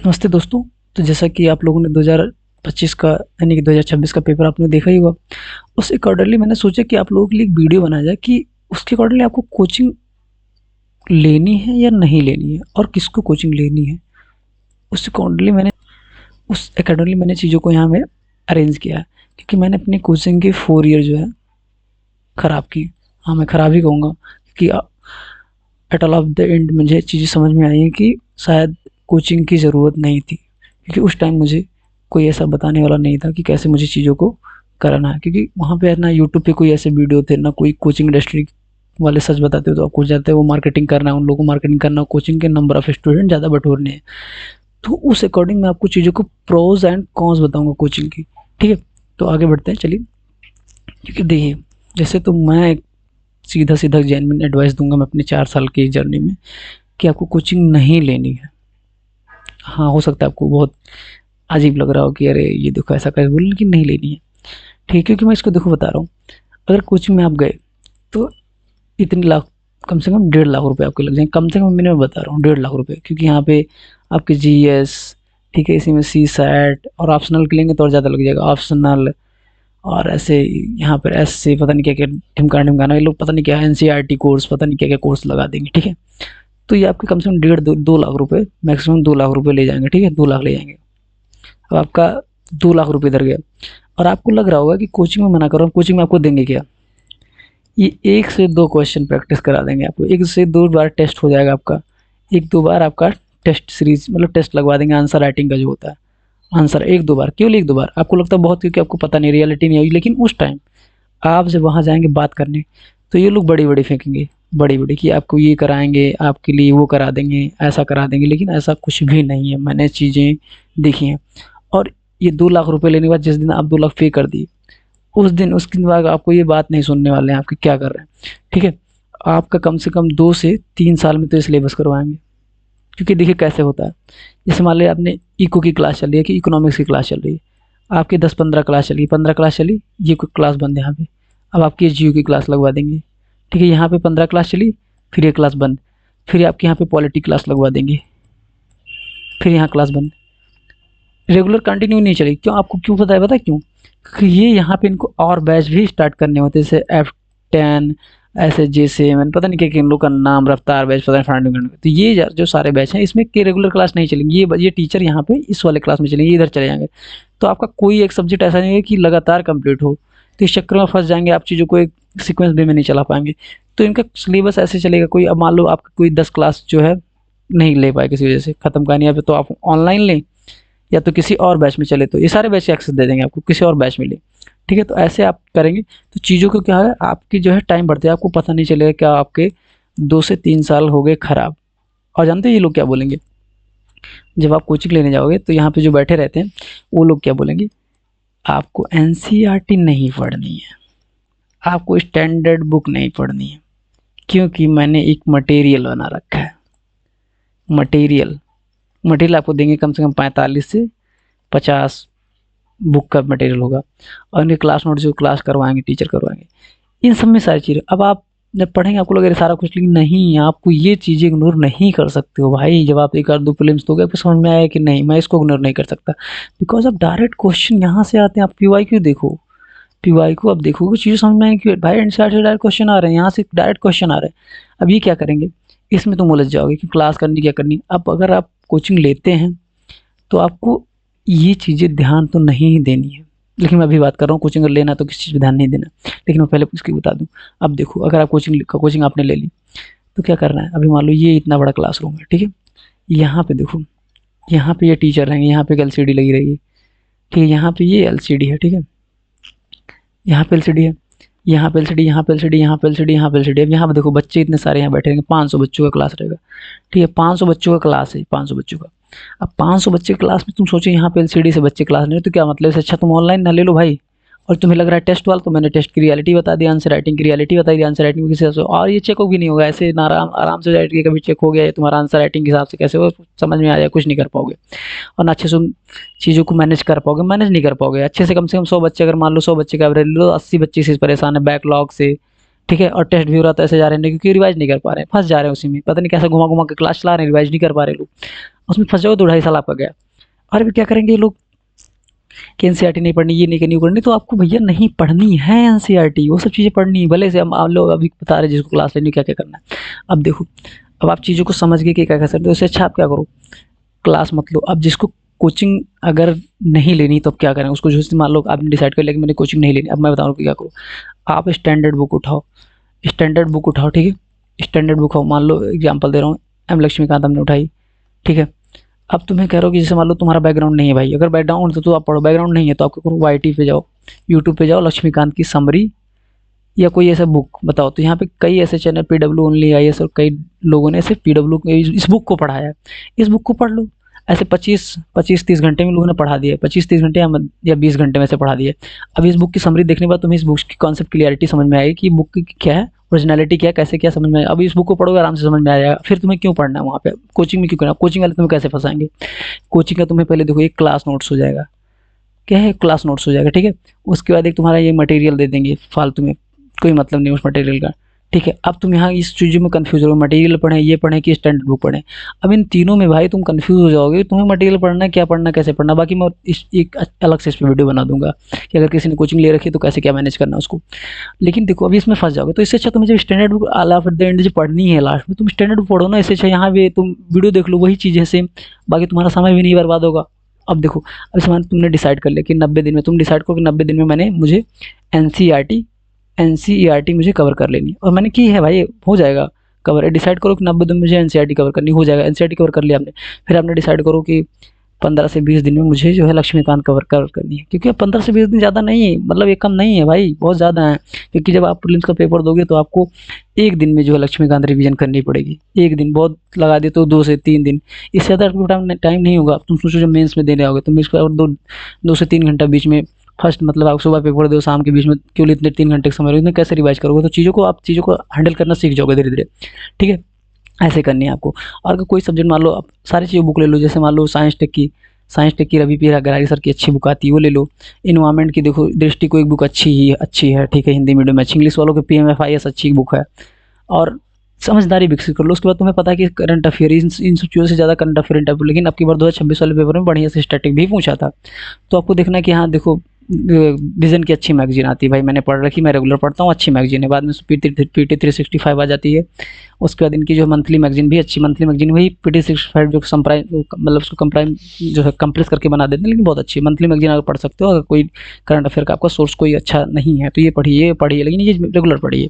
नमस्ते दोस्तों। तो जैसा कि आप लोगों ने 2025 का यानी कि 2026 का पेपर आपने देखा ही होगा। उस अकॉर्डिंगली मैंने सोचा कि आप लोगों के लिए एक वीडियो बनाया जाए कि उसके अकॉर्डिंगली आपको कोचिंग लेनी है या नहीं लेनी है और किसको कोचिंग लेनी है। उस अकॉर्डिंगली मैंने चीज़ों को यहाँ में अरेंज किया है, क्योंकि मैंने अपनी कोचिंग के 4 ईयर जो है ख़राब की। हाँ, मैं ख़राब ही कहूँगा, क्योंकि at all of the end मुझे चीज़ें समझ में आई हैं कि शायद कोचिंग की ज़रूरत नहीं थी, क्योंकि उस टाइम मुझे कोई ऐसा बताने वाला नहीं था कि कैसे मुझे चीज़ों को कराना है। क्योंकि वहाँ पे ना यूट्यूब पे कोई ऐसे वीडियो थे, ना कोई कोचिंग इंडस्ट्री वाले सच बताते हो तो आपको जाते हैं वो मार्केटिंग करना है, उन लोगों को मार्केटिंग करना, कोचिंग के नंबर ऑफ स्टूडेंट ज़्यादा बटोरने हैं। तो उस अकॉर्डिंग मैं आपको चीज़ों को प्रोज एंड कॉन्स बताऊँगा कोचिंग की। ठीक है, तो आगे बढ़ते हैं, चलिए। क्योंकि देखिए, जैसे तो मैं एक सीधा-सीधा जेन्युइन एडवाइस दूँगा मैं अपने 4 साल की जर्नी में, कि आपको कोचिंग नहीं लेनी है। हाँ, हो सकता है आपको बहुत अजीब लग रहा हो कि अरे ये देखो ऐसा कैसे बोले, लेकिन नहीं लेनी है। ठीक है, क्योंकि मैं इसको देखो बता रहा हूँ। अगर कोचिंग में आप गए तो इतने लाख, कम से कम 1.5 लाख रुपए आपके लग जाएँगे। कम से कम मैं बता रहा हूँ 1.5 लाख रुपए, क्योंकि यहाँ पे आपके जीएस, ठीक है, इसी में सीसैट और ऑप्शनल के लेंगे तो और ज़्यादा लग जाएगा। ऑप्शनल और ऐसे यहाँ पर ऐसे पता नहीं क्या-क्या ढिमका-ढिमकाना, ये लोग पता नहीं क्या एनसीईआरटी कोर्स, पता नहीं क्या-क्या कोर्स लगा देंगे। ठीक है? तो ये आपके कम से कम डेढ़ 2 लाख रुपए, मैक्सिमम 2 लाख रुपए ले जाएँगे। ठीक है? 2 लाख ले जाएँगे। अब आपका 2 लाख रुपए इधर गया और आपको लग रहा होगा कि कोचिंग में मना कर रहा हूँ, कोचिंग में आपको देंगे क्या? ये 1 से 2 क्वेश्चन प्रैक्टिस करा देंगे आपको। 1 से 2 बार टेस्ट हो जाएगा आपका। 1-2 बार आपका टेस्ट सीरीज़ मतलब टेस्ट लगवा देंगे, आंसर राइटिंग का जो होता है। आंसर 1-2 बार, केवल 1-2 बार। आपको लगता है बहुत, क्योंकि आपको पता नहीं, रियलिटी नहीं होगी, लेकिन उस टाइम आप जब वहाँ जाएँगे बात करने, तो ये लोग बड़ी-बड़ी फेंकेंगे, बड़ी-बड़ी कि आपको ये कराएँगे, आपके लिए वो करा देंगे, ऐसा करा देंगे, लेकिन ऐसा कुछ भी नहीं है। मैंने चीज़ें देखी हैं। और ये 2 लाख रुपए लेने के बाद जिस दिन आप 2 लाख पे कर दिए, उस दिन उसके बाद आपको ये बात नहीं सुनने वाले हैं आप कि क्या कर रहे हैं। ठीक है? आपका कम से कम 2 से 3 साल में तो ये सिलेबस करवाएँगे। क्योंकि देखिए कैसे होता है, जैसे मान लीजिए आपने इको की क्लास चल रही है कि इकोनॉमिक्स की क्लास चल रही है। आपकी 10-15 क्लास चली, 15 क्लास चली, ये कोई क्लास बंद है यहाँ पे। अब आपकी जियो की क्लास लगवा देंगे। ठीक है? यहाँ पे 15 क्लास चली, फिर ये क्लास बंद। फिर आपके यहाँ पे पॉलिटी क्लास लगवा देंगे, फिर यहाँ क्लास बंद। रेगुलर कंटिन्यू नहीं चलेगी। क्यों? आपको क्यों पता है? पता है क्यों? क्योंकि ये यहाँ पे इनको और बैच भी स्टार्ट करने होते हैं, जैसे F10, ऐसे J7, पता नहीं क्या-क्या इन लोग का नाम, रफ्तार बैच, पता नहीं फलाना-ढिमकाना। तो ये जो सारे बैच हैं, इसमें के रेगुलर क्लास नहीं चलेंगी। ये टीचर यहाँ पे इस वाले क्लास में चलेंगे, ये इधर चले जाएँगे। तो आपका कोई एक सब्जेक्ट ऐसा नहीं है कि लगातार कंप्लीट हो। तो इस चक्कर में फँस जाएँगे, आप चीज़ों को एक सीक्वेंस वे में नहीं चला पाएँगे। तो इनका सिलेबस ऐसे चलेगा, कोई अब मान लो आपका कोई 10 क्लास जो है नहीं ले पाए किसी वजह से, खत्म करनी है, तो आप ऑनलाइन लें या तो किसी और बैच में चले, तो ये सारे बैच के एक्सेस दे देंगे आपको, किसी और बैच में ले। ठीक है? तो ऐसे आप करेंगे तो चीज़ों को क्या है, आपकी जो है टाइम बढ़ते है, आपको पता नहीं चलेगा क्या आपके 2 से 3 साल हो गए खराब। और जानते हैं ये लोग क्या बोलेंगे? जब आप कोचिंग लेने जाओगे तो यहाँ पे जो बैठे रहते हैं, वो लोग क्या बोलेंगे? आपको एनसीईआरटी नहीं पढ़नी है, आपको स्टैंडर्ड बुक नहीं पढ़नी है, क्योंकि मैंने एक मटेरियल बना रखा है। मटेरियल मटेरियल आपको देंगे, कम से कम 45 से 50 बुक का मटेरियल होगा, और उनके क्लास नोट जो क्लास करवाएँगे, टीचर करवाएँगे, इन सब में सारी चीज़ें। अब आप जब पढ़ेंगे आपको लगेगा सारा कुछ, लेकिन नहीं, आपको ये चीज़ें इग्नोर नहीं कर सकते हो भाई। जब आप 1 आध 2 प्रीलिम्स दोगे, आपको समझ में आया कि नहीं मैं इसको इग्नोर नहीं कर सकता, बिकॉज़ अब डायरेक्ट क्वेश्चन यहाँ से आते हैं। आप पीवाईक्यू देखो, पीवाईक्यू आप देखोगे, चीज़ें समझ में आएँगी कि भाई एनसीईआरटी से डायरेक्ट क्वेश्चन आ रहे हैं, यहाँ से डायरेक्ट क्वेश्चन आ रहे हैं। अब ये क्या करेंगे? इसमें तुम उलझ जाओगे कि क्लास करनी क्या करनी। अब अगर आप कोचिंग लेते हैं तो आपको ये चीज़ें ध्यान तो नहीं देनी है। लेकिन मैं अभी बात कर रहा हूँ, कोचिंग अगर लेना है तो किसी चीज़ पे ध्यान नहीं देना। लेकिन मैं पहले इसकी बता दूँ। अब देखो, अगर आप कोचिंग आपने ले ली, तो क्या करना है? अभी मान लो ये इतना बड़ा क्लासरूम है, ठीक है? यहाँ पे देखो, यहाँ पे ये टीचर रहेंगे, यहाँ पे एक एलसीडी लगी रहेगी, ठीक है? यहाँ पे ये एलसीडी है, ठीक है? यहाँ पे एलसीडी है, यहाँ पे एलसीडी, यहाँ पे एलसीडी, यहाँ पे एलसीडी, यहाँ पे एलसीडी। अब यहाँ पे देखो बच्चे इतने सारे यहाँ बैठे रहेंगे, 500 बच्चों का क्लास रहेगा, ठीक है? 500 बच्चों का क्लास है, 500 बच्चों का। अब 500 बच्चे की क्लास में तुम सोचो यहाँ पे एलसीडी से बच्चे क्लास ले रहे हो, तो क्या मतलब, इससे अच्छा तुम ऑनलाइन ना ले लो भाई। और तुम्हें लग रहा है टेस्ट वाला, तो मैंने टेस्ट की रियलिटी बता दी, आंसर राइटिंग की रियलिटी बता दी, आंसर राइटिंग में किसी हिसाब से, और ये चेक भी नहीं होगा ऐसे ना, आराम आराम से जाएगी, कभी चेक हो गया है तुम्हारा आंसर राइटिंग के हिसाब से कैसे हो, समझ में आ जाए, कुछ नहीं कर पाओगे। और ना अच्छे से तुम चीज़ों को मैनेज कर पाओगे, मैनेज नहीं कर पाओगे अच्छे से। कम 100 बच्चे, अगर मान लो 100 बच्चे का एवरेज लो, 80 बच्चे इसी से परेशान है बैकलॉग से, ठीक है? और टेस्ट भी हो रहा था, ऐसे जा रहे हैं क्योंकि रिवाइज नहीं कर पा रहे हैं, फँस जा रहे हैं उसी में, पता नहीं कैसे घुमा-घुमा के क्लास चला रहे हैं, रिवाइज नहीं कर पा रहे लोग। उसमें फँस जाओगे तो 2.5 साल आपका गया। और अभी क्या करेंगे ये लोग कि एनसीईआरटी नहीं पढ़नी, ये नहीं करनी, वो करनी, तो आपको भैया नहीं पढ़नी है एनसीईआरटी, वो सब चीज़ें पढ़नी है। भले से हम आप लोग अभी बता रहे हैं जिसको क्लास लेनी है क्या-क्या करना है। अब देखो, अब आप चीज़ों को समझ गए कि क्या कर सकते हो, उससे अच्छा आप क्या करो, क्लास मत लो। अब जिसको कोचिंग अगर नहीं लेनी तो अब क्या करें उसको, जैसे मान लो आपने डिसाइड कर लिया कि मैंने कोचिंग नहीं लेनी, अब मैं बता रहा हूँ कि क्या करो। आप स्टैंडर्ड बुक उठाओ, स्टैंडर्ड बुक उठाओ, ठीक है? स्टैंडर्ड बुक हो, मान लो एग्जांपल दे रहा हूँ, एम लक्ष्मीकांत हमने उठाई, ठीक है? अब तुम्हें कह रहा हूँ कि जैसे मान लो तुम्हारा बैकग्राउंड नहीं है भाई, अगर बैकग्राउंड तो आप पढ़ो, बैकग्राउंड नहीं है तो आप क्या करो, वाईटी पे जाओ, यूट्यूब पे जाओ, लक्ष्मीकांत की समरी या कोई ऐसा बुक बताओ। तो यहाँ पे कई ऐसे चैनल, पीडब्ल्यू ओनली आईएएस, और कई लोगों ने ऐसे पीडब्ल्यू इस बुक को पढ़ाया है, इस बुक को पढ़ लो। ऐसे 25-30 घंटे में लोगों ने पढ़ा दिया है, 25-30 घंटे या 20 घंटे में से पढ़ा दिया है। अब इस बुक की समरी देखने के बाद तुम्हें इस बुक की कॉन्सेप्ट क्लियरिटी समझ में आएगी कि बुक की क्या है, ओरिजिनलिटी क्या है, कैसे क्या समझ में आएगा। अब इस बुक को पढ़ोगे आराम से समझ में आ जाएगा। फिर तुम्हें क्यों पढ़ना है वहाँ पे, कोचिंग में क्यों करना, कोचिंग वाले तुम्हें कैसे फंसाएंगे। कोचिंग का तुम्हें पहले देखो एक क्लास नोट्स हो जाएगा, क्या है, क्लास नोट्स हो जाएगा, ठीक है? उसके बाद एक तुम्हारा ये मटेरियल दे देंगे फालतू में, कोई मतलब नहीं उस मटेरियल का, ठीक है? अब तुम यहाँ इस चीज़ों में कंफ्यूज हो, मटेरियल पढ़ें, ये पढ़ें कि स्टैंडर्ड बुक पढ़ें। अब इन तीनों में भाई तुम कंफ्यूज हो जाओगे, तुम्हें मटेरियल पढ़ना है, क्या पढ़ना, कैसे पढ़ना। बाकी मैं इस एक अलग से इस पे वीडियो बना दूंगा कि अगर किसी ने कोचिंग ले रखी है तो कैसे क्या मैनेज करना है उसको। लेकिन देखो अभी इसमें फंस जाओगे, तो इससे अच्छा तुम्हें जब स्टैंडर्ड बुक आला एट द एंड जो पढ़नी है लास्ट में, तुम स्टैंडर्ड बुक पढ़ो ना। इससे अच्छा यहाँ पे तुम वीडियो देख लो, वही चीज़ है सेम, बाकी तुम्हारा समय भी नहीं बर्बाद होगा। अब देखो, अब समान तुमने डिसाइड कर लिया कि 90 दिन में, तुम डिसाइड करो कि 90 दिन में मुझे एनसीईआरटी एनसीईआरटी मुझे कवर कर लेनी है, और मैंने की है भाई, हो जाएगा कवर। डिसाइड करो कि 90 दिन में मुझे एनसीईआरटी कवर करनी, हो जाएगा। एनसीईआरटी कवर कर लिया आपने, फिर आपने डिसाइड करो कि 15 से 20 दिन में मुझे जो है लक्ष्मीकांत कवर करनी है, क्योंकि अब 15 से 20 दिन ज़्यादा नहीं है, मतलब ये कम नहीं है भाई, बहुत ज़्यादा है। क्योंकि जब आप प्रीलिम्स का पेपर दोगे तो आपको एक दिन में जो है लक्ष्मीकांत रिवीजन करनी पड़ेगी। एक दिन बहुत लगा दे तो 2 से 3 दिन, इससे ज़्यादा आपको टाइम नहीं होगा। तुम सोचो जब मेंस में देने आओगे तो मेंस का और 2 से 3 घंटा बीच में, फर्स्ट मतलब आप सुबह पेपर दो, शाम के बीच में केवल इतने 3 घंटे का समय रहोगे, कैसे रिवाइज करोगे। तो आप चीज़ों को हैंडल करना सीख जाओगे धीरे धीरे, ठीक है? ऐसे करनी है आपको। और अगर कोई सब्जेक्ट मान लो, आप सारी चीज़ें बुक ले लो, जैसे मान लो साइंस टेक की रवि पी अग्रवाल सर की अच्छी बुक आती है, वो ले लो। इन्वायरमेंट की देखो दृष्टि को एक बुक अच्छी है, ठीक है, हिंदी मीडियम में। अच्छी इंग्लिश वालों के पीएमएफआईएस अच्छी बुक है। और समझदारी विकसित कर लो। उसके बाद तुम्हें पता है कि करंट अफेयर, इन सब चीज़ों से ज़्यादा करंट अफेयर टाइप, लेकिन अब की बार 2026 वाले पेपर में बढ़िया से स्टैटिक भी पूछा था। तो आपको देखना है कि हाँ देखो, विजन की अच्छी मैगजीन आती है भाई, मैंने पढ़ रखी, मैं रेगुलर पढ़ता हूँ, अच्छी मैगजीन है। बाद में पीटी 365 आ जाती है। उसके बाद इनकी जो मंथली मैगजीन भी अच्छी, मंथली मैगजीन वही पीटी 365 जो कंप्राइम, मतलब उसको कंप्राइम जो है कंप्रेस करके बना देते हैं, लेकिन बहुत अच्छी मंथली मैगजीन अगर पढ़ सकते हो। अगर कोई करंट अफेयर का आपका सोर्स कोई अच्छा नहीं है तो ये पढ़िए, लेकिन ये रेगुलर पढ़िए।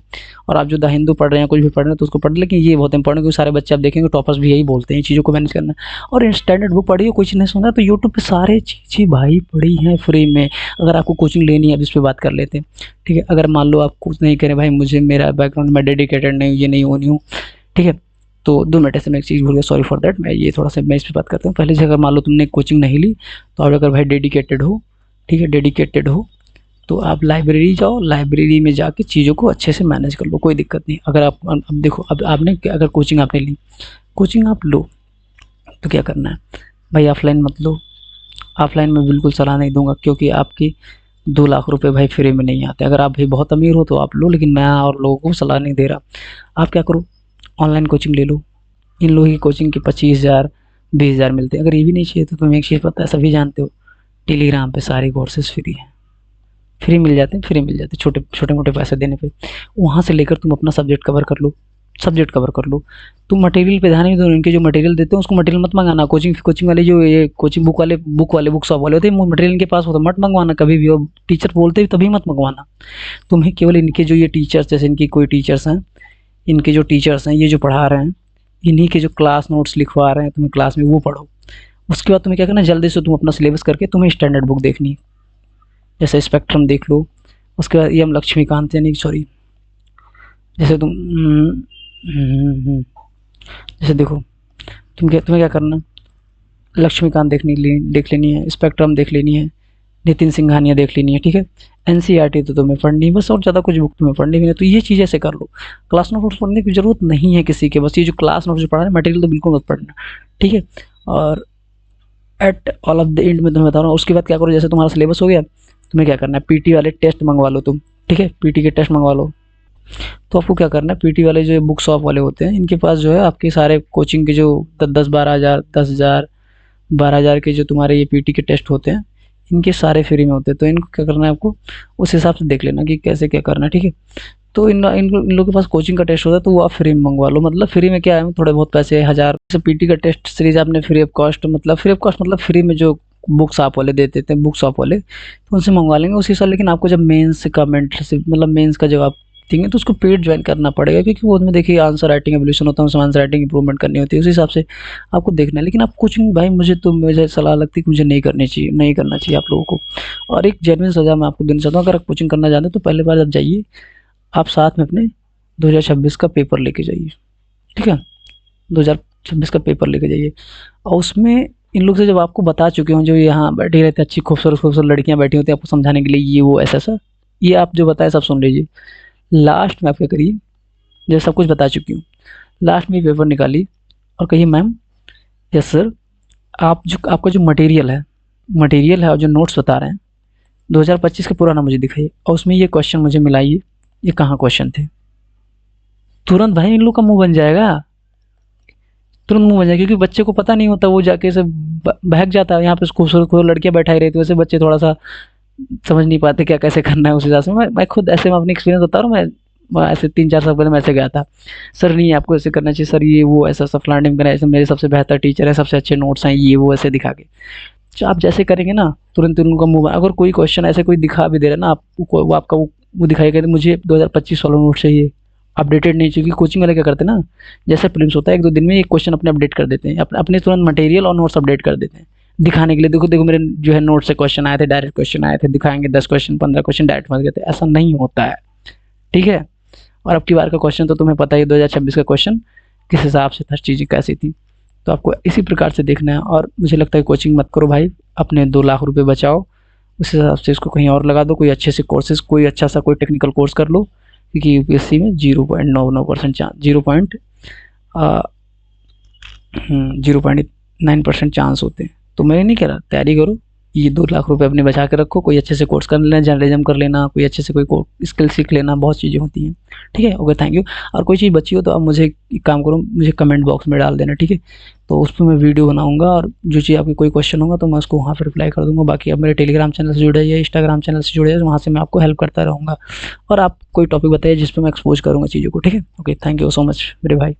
और आप जो द हिंदू पढ़ रहे हैं, कुछ भी पढ़ रहे हैं तो उसको पढ़, लेकिन ये बहुत इंपॉर्टेंट, क्योंकि सारे बच्चे आप देखेंगे टॉपर्स भी यही बोलते हैं, चीज़ों को मैनेज करना। और स्टैंडर्ड बुक पढ़िए, कुछ नहीं सुना तो यूट्यूब पे सारे चीज़ें भाई पढ़ी हैं फ्री में। अगर आपको कोचिंग लेनी है, अब इस पे बात कर लेते हैं, ठीक है? अगर मान लो आप कुछ नहीं करें भाई, मुझे मेरा बैकग्राउंड में डेडिकेटेड नहीं हूँ, ये नहीं हूँ, नहीं हूँ, ठीक है? तो 2 मिनट ऐसे मैं एक चीज़ भूल गया, सॉरी फॉर दैट। मैं ये थोड़ा सा मैं इस पे बात करता हूँ। पहले से अगर मान लो तुमने कोचिंग नहीं ली, तो आप अगर भाई डेडिकेटेड हो, ठीक है, डेडिकेटेड हो, तो आप लाइब्रेरी जाओ, लाइब्रेरी में जाके चीज़ों को अच्छे से मैनेज कर लो, कोई दिक्कत नहीं। अगर आप अब देखो, अब आपने अगर कोचिंग आपने ली, कोचिंग आप लो तो क्या करना है भाई, ऑफलाइन मत लो। ऑफलाइन में बिल्कुल सलाह नहीं दूंगा, क्योंकि आपकी 2 लाख रुपए भाई फ्री में नहीं आते। अगर आप भाई बहुत अमीर हो तो आप लो, लेकिन मैं और लोगों को सलाह नहीं दे रहा। आप क्या करो, ऑनलाइन कोचिंग ले लो। इन लोगों की कोचिंग के 25,000 20,000 मिलते हैं। अगर ये भी नहीं चाहिए तो तुम्हें एक चीज़ पता है, सभी जानते हो, टेलीग्राम पे सारे कोर्सेज फ्री हैं, फ्री मिल जाते हैं, छोटे छोटे मोटे पैसे देने पे। वहाँ से लेकर तुम अपना सब्जेक्ट कवर कर लो, सब्जेक्ट कवर कर लो। तुम मटेरियल पे ध्यान नहीं दो, इनके जो मटेरियल देते हैं उसको मटेरियल मत मंगाना। कोचिंग वाले जो ये कोचिंग बुक शॉप वाले होते हैं, मटेरियल इनके पास होता है, मत मंगवाना कभी भी। और टीचर बोलते हैं तभी मत मंगवाना। तुम्हें केवल इनके जो ये टीचर्स, जैसे इनकी कोई टीचर्स हैं, इनके जो टीचर्स हैं, ये जो पढ़ा रहे हैं, इन्हीं के जो क्लास नोट्स लिखवा रहे हैं तुम्हें क्लास में, वो पढ़ो। उसके बाद तुम्हें क्या करना है, जल्दी से तुम अपना सिलेबस करके तुम्हें स्टैंडर्ड बुक देखनी है, जैसे स्पेक्ट्रम देख लो। उसके बाद एम लक्ष्मीकांत, यानी सॉरी, जैसे तुम जैसे देखो, तुम्हें क्या करना, लक्ष्मीकांत देख लेनी है, स्पेक्ट्रम देख लेनी है, नितिन सिंघानिया देख लेनी है, ठीक है? एनसीईआरटी तो तुम्हें पढ़नी है बस, और ज़्यादा कुछ बुक तुम्हें पढ़नी भी नहीं। तो ये चीज़ ऐसे कर लो। क्लास नोट्स पढ़ने की ज़रूरत नहीं है किसी के, बस ये जो क्लास नोट्स जो पढ़ा है मटेरियल तो बिल्कुल मत पढ़ना, ठीक है? और at all of the end में तुम्हें बता रहा हूँ, उसके बाद क्या करो, जैसे तुम्हारा सिलेबस हो गया, तुम्हें क्या करना है, पीटी वाले टेस्ट मंगवा लो तुम, ठीक है? पीटी के टेस्ट मंगवा लो। तो आपको क्या करना है, पीटी वाले जो बुक शॉप वाले होते हैं, इनके पास जो है आपके सारे कोचिंग के जो 10-10 12,000 10,000 12,000 के जो तुम्हारे ये पीटी के टेस्ट होते हैं, इनके सारे फ्री में होते हैं। तो इनको क्या करना है आपको, उस हिसाब से देख लेना कि कैसे क्या करना है, ठीक है। तो इन लोगों के पास कोचिंग का टेस्ट होता है, तो वो आप फ्री में मंगवा लो। मतलब फ्री में क्या है, थोड़े बहुत पैसे 1000 से पीटी का टेस्ट सीरीज आपने फ्री ऑफ कॉस्ट, मतलब फ्री ऑफ कॉस्ट मतलब फ्री में जो बुक्स आप वाले दे देते हैं, बुक शॉप वाले, तो उनसे मंगवा लेंगे उसी साल। लेकिन आपको जब मेंस का मेंटर मतलब मेंस का जब आप देंगे तो उसको पेड ज्वाइन करना पड़ेगा, क्योंकि वो उसमें देखिए आंसर राइटिंग एवोल्यूशन होता है, उसमें आंसर राइटिंग इंप्रूवमेंट करनी होती है, उस हिसाब से आपको देखना है। लेकिन आप कोचिंग भाई मुझे सलाह लगती है कि मुझे नहीं करनी चाहिए, नहीं करना चाहिए आप लोगों को। और एक जेन्युइन सज़ा मैं आपको देना चाहता हूँ, अगर आप कोचिंग करना चाहते हैं तो पहले बार जब जाइए, आप साथ में अपने 2026 का पेपर लेके जाइए, ठीक है। 2026 का पेपर लेके जाइए, और उसमें इन लोग से जब आपको बता चुके हों, जो यहाँ बैठी रहती हैं अच्छी खूबसूरत खूबसूरत लड़कियाँ बैठी होती हैं आपको समझाने के लिए, ये वो ऐसा ऐसा, ये आप जो बताए सब सुन लीजिए। लास्ट में आप क्या करिए, जब सब कुछ बता चुकी हूँ, लास्ट में पेपर निकालिए और कहिए मैम, यस सर, आप जो आपका जो मटेरियल है और जो नोट्स बता रहे हैं 2025 का पुराना मुझे दिखाइए, और उसमें ये क्वेश्चन मुझे मिलाइए, ये कहाँ क्वेश्चन थे। तुरंत भाई इन लोग का मुंह बन जाएगा, तुरंत मुंह बन जाएगा, क्योंकि बच्चे को पता नहीं होता, वो जाके से बहक जाता है। यहाँ पे खूबसूरत खूबसूरत लड़कियाँ बैठाई रहती है, वैसे बच्चे थोड़ा सा समझ नहीं पाते क्या कैसे करना है उस हिसाब से। मैं खुद ऐसे मैं अपनी एक्सपीरियंस बता रहा हूँ। मैं ऐसे 3-4 साल पहले मैं ऐसे गया था, सर नहीं आपको ऐसे करना चाहिए सर, ये वो ऐसा सब फलाना करना, ऐसे मेरे सबसे बेहतर टीचर है, सबसे अच्छे नोट्स हैं, ये वो ऐसे दिखा के। तो आप जैसे करेंगे ना, तुरंत उनका मुँह, अगर कोई क्वेश्चन ऐसे कोई दिखा भी दे रहा है ना आपको, वो आपका वो दिखाएगा कि मुझे 2025 वाला नोट चाहिए, अपडेटेड नहीं चाहिए। कोचिंग वाले क्या करते हैं ना, जैसे प्रीलिम्स होता है 1-2 दिन में एक क्वेश्चन अपने अपडेट कर देते हैं, अपने तुरंत मटेरियल और नोट्स अपडेट कर देते हैं, दिखाने के लिए, देखो देखो मेरे जो है नोट से क्वेश्चन आए थे, डायरेक्ट क्वेश्चन आए थे, दिखाएंगे 10 क्वेश्चन 15 क्वेश्चन डायरेक्ट फंस गए थे। ऐसा नहीं होता है, ठीक है। और अब की बार का क्वेश्चन तो तुम्हें पता ही, 2026 का क्वेश्चन किस हिसाब से था, चीज़ें कैसी थी। तो आपको इसी प्रकार से देखना है। और मुझे लगता है कोचिंग मत करो भाई, अपने 2 लाख रुपए बचाओ, उस हिसाब से इसको कहीं और लगा दो, कोई अच्छे से कोर्सेज, कोई अच्छा सा कोई टेक्निकल कोर्स कर लो, क्योंकि यूपीएससी में 0.99% चांस, 0.9% चांस होते हैं। तो मैं नहीं कह रहा तैयारी करो, ये 2 लाख रुपए अपने बचा के रखो, कोई अच्छे से कोर्स कर लेना, जर्नलिज्म कर लेना, कोई अच्छे से कोई स्किल सीख लेना, बहुत चीज़ें होती हैं, ठीक है। Okay, thank you. और कोई चीज़ बची हो तो आप मुझे एक काम करो, मुझे कमेंट बॉक्स में डाल देना, ठीक है। तो उस पर मैं वीडियो बनाऊंगा, और जो चीज़ आपकी कोई क्वेश्चन होगा तो मैं उसको वहाँ पर रिप्लाई कर दूंगा। बाकी आप मेरे टेलीग्राम चैनल से जुड़े या इंस्टाग्राम चैनल से जुड़े, वहाँ से मैं आपको हेल्प करता रहूँगा। और आप कोई टॉपिक बताइए जिस पर मैं एक्सपोज करूँगा चीज़ों को, ठीक है। Okay, thank you so much मेरे भाई।